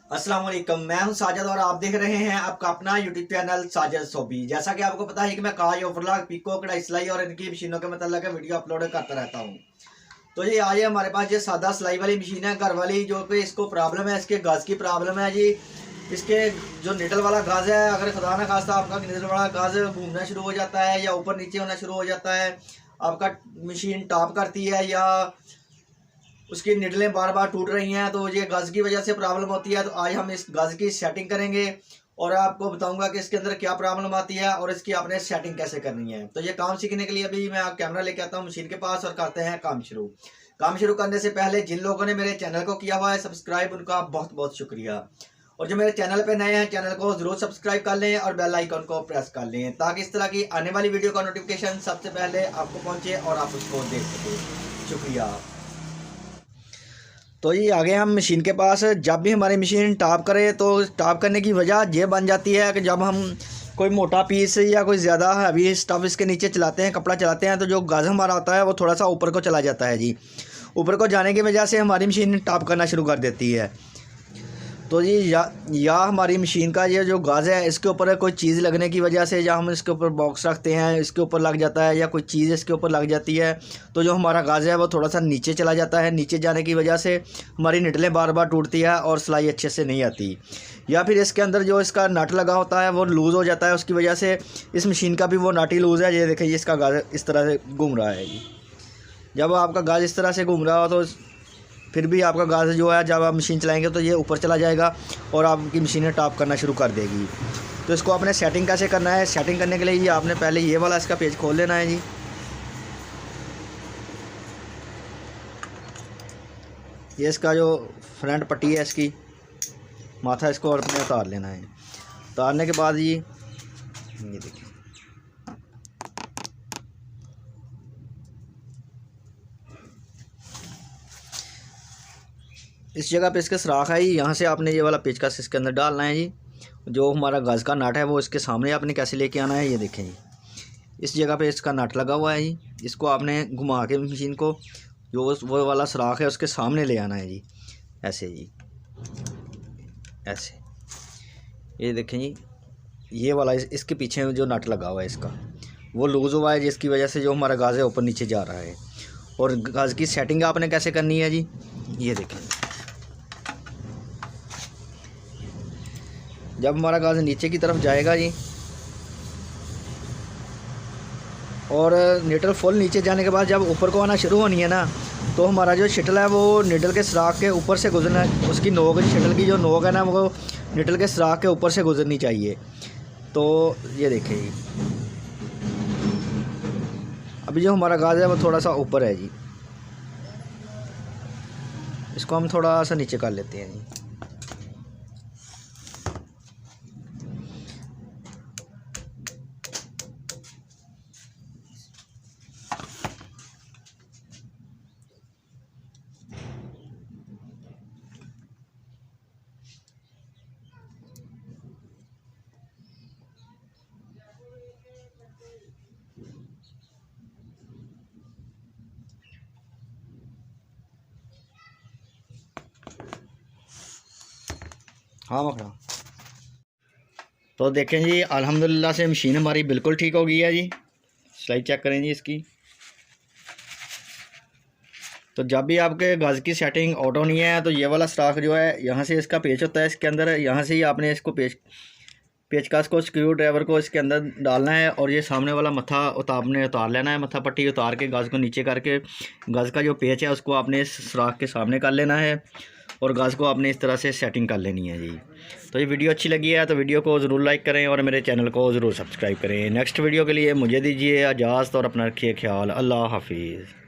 अस्सलाम वालेकुम, मैं हूं साजिद और आप देख रहे हैं आपका अपना यूट्यूब चैनल साजिद सोबी। जैसा कि आपको पता है कि मैं काज ओवरलॉक, पिको, कढ़ाई सिलाई और इनकी मशीनों के मतलब वीडियो अपलोड करता रहता हूं। तो ये आज हमारे पास ये सादा सिलाई वाली मशीन है घर वाली, जो कि इसको प्रॉब्लम है, इसके गाज की प्रॉब्लम है जी। इसके जो निडल वाला गाज है, अगर खुदा ना खास्ता आपका निडल वाला गाज घूमना शुरू हो जाता है या ऊपर नीचे होना शुरू हो जाता है, आपका मशीन टॉप करती है या उसकी निडलें बार बार टूट रही हैं, तो ये गज़ की वजह से प्रॉब्लम होती है। तो आज हम इस गज़ की सेटिंग करेंगे और आपको बताऊंगा कि इसके अंदर क्या प्रॉब्लम आती है और इसकी आपने सेटिंग कैसे करनी है। तो ये काम सीखने के लिए अभी मैं कैमरा लेके आता हूँ मशीन के पास और करते हैं काम शुरू। काम शुरू करने से पहले जिन लोगों ने मेरे चैनल को किया हुआ है सब्सक्राइब, उनका बहुत बहुत शुक्रिया। और जो मेरे चैनल पे नए हैं, चैनल को जरूर सब्सक्राइब कर लें और बेल आइकन को प्रेस कर लें, ताकि इस तरह की आने वाली वीडियो का नोटिफिकेशन सबसे पहले आपको पहुंचे और आप उसको देख सकें। शुक्रिया। तो ये आ गए हम मशीन के पास। जब भी हमारी मशीन टॉप करे तो टॉप करने की वजह ये बन जाती है कि जब हम कोई मोटा पीस या कोई ज़्यादा हैवी स्टफ़ इसके नीचे चलाते हैं, कपड़ा चलाते हैं, तो जो गाज हमारा होता है वो थोड़ा सा ऊपर को चला जाता है जी। ऊपर को जाने की वजह से हमारी मशीन टॉप करना शुरू कर देती है। तो ये या हमारी मशीन का ये जो गाज है इसके ऊपर कोई चीज़ लगने की वजह से, या हम इसके ऊपर बॉक्स रखते हैं इसके ऊपर लग जाता है, या कोई चीज़ इसके ऊपर लग जाती है, तो जो हमारा गाज है वो थोड़ा सा नीचे चला जाता है। नीचे जाने की वजह से हमारी निडलें बार बार टूटती है और सिलाई अच्छे से नहीं आती। या फिर इसके अंदर जो इसका नट लगा होता है वो लूज़ हो जाता है, उसकी वजह से इस मशीन का भी वो नट ही लूज़ है। ये देखिए इसका गाज इस तरह से घूम रहा है जी। जब आपका गाज इस तरह से घूम रहा हो तो फिर भी आपका गाज जो है जब आप मशीन चलाएंगे तो ये ऊपर चला जाएगा और आपकी मशीनें टॉप करना शुरू कर देगी। तो इसको आपने सेटिंग कैसे करना है? सेटिंग करने के लिए ये आपने पहले ये वाला इसका पेज खोल लेना है जी। ये इसका जो फ्रंट पट्टी है इसकी माथा, इसको अपने उतार लेना है। उतारने के बाद ये देखिए इस जगह पे इसके सुराख है, यहाँ से आपने ये वाला पेचकस इसके अंदर डालना है जी। जो हमारा गज़ का नट है वो इसके सामने आपने कैसे लेके आना है, ये देखें जी। इस जगह पे इसका नट लगा हुआ है जी। इसको आपने घुमा के मशीन को जो वो वाला सुराख है उसके सामने ले आना है जी, ऐसे जी, ऐसे। ये देखें जी, ये वाला इसके पीछे जो नट लगा हुआ है इसका वो लूज़ हुआ है, जिसकी वजह से जो हमारा गाज़ है ऊपर नीचे जा रहा है। और गाज़ की सेटिंग आपने कैसे करनी है जी, ये देखें। जब हमारा गाज नीचे की तरफ जाएगा जी और निडल फुल नीचे जाने के बाद जब ऊपर को आना शुरू होनी है ना, तो हमारा जो शटल है वो निडल के सुराख के ऊपर से गुजरना है। उसकी नोक, शटल की जो नोक है ना, वो निडल के सुराख के ऊपर से गुजरनी चाहिए। तो ये देखें जी, अभी जो हमारा गाज है वो थोड़ा सा ऊपर है जी। इसको हम थोड़ा सा नीचे कर लेते हैं जी। हाँ मखड़ा। तो देखें जी, अल्हम्दुलिल्लाह से मशीन हमारी बिल्कुल ठीक हो गई है जी। सिलाई चेक करें जी इसकी। तो जब भी आपके गाज की सेटिंग आउट होनी है तो ये वाला स्टाक जो है, यहाँ से इसका पेच होता है इसके अंदर, यहाँ से ही आपने इसको पेचकस को, स्क्रू ड्राइवर को इसके अंदर डालना है और ये सामने वाला मत्था आपने उतार लेना है। मत्था पट्टी उतार के गाज को नीचे करके गाज का जो पेच है उसको आपने इस सुराख के सामने कर लेना है और गाज को आपने इस तरह से सेटिंग कर लेनी है जी। तो ये वीडियो अच्छी लगी है तो वीडियो को ज़रूर लाइक करें और मेरे चैनल को ज़रूर सब्सक्राइब करें। नेक्स्ट वीडियो के लिए मुझे दीजिए इजाज़त और अपना रखिए ख्याल। अल्लाह हाफिज़।